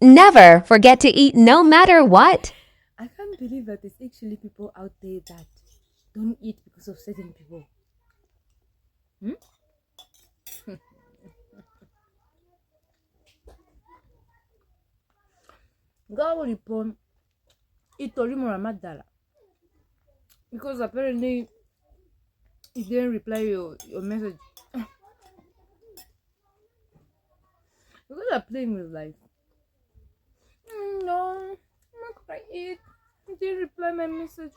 Never forget to eat no matter what. I can't believe that there's actually people out there that don't eat because of certain people. Hmm? Go report Itorimo Ramadala because apparently he didn't reply your message. Because you're playing with life. No, I'm not gonna eat. He didn't reply my message.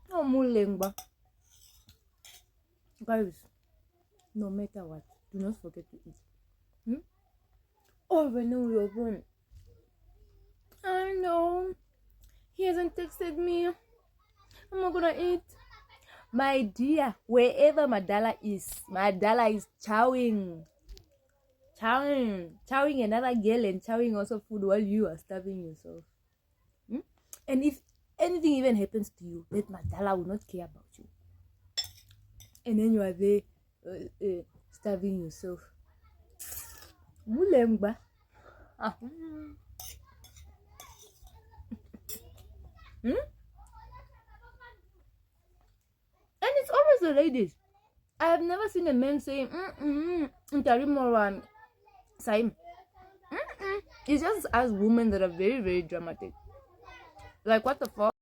No mulengba. Guys, no matter what, do not forget to eat. Hmm? Oh, when you're home. I know. He hasn't texted me. I'm not gonna eat. My dear, wherever Madala is chowing. Chowing another girl and chowing also food while you are starving yourself. Hmm? And if anything even happens to you, that Madala will not care about you. And then you are there starving yourself. Mulemba. Ah. Hmm? And it's always the ladies. I have never seen a man saying, Saim. It's just us women that are very, very dramatic. Like, what the fuck?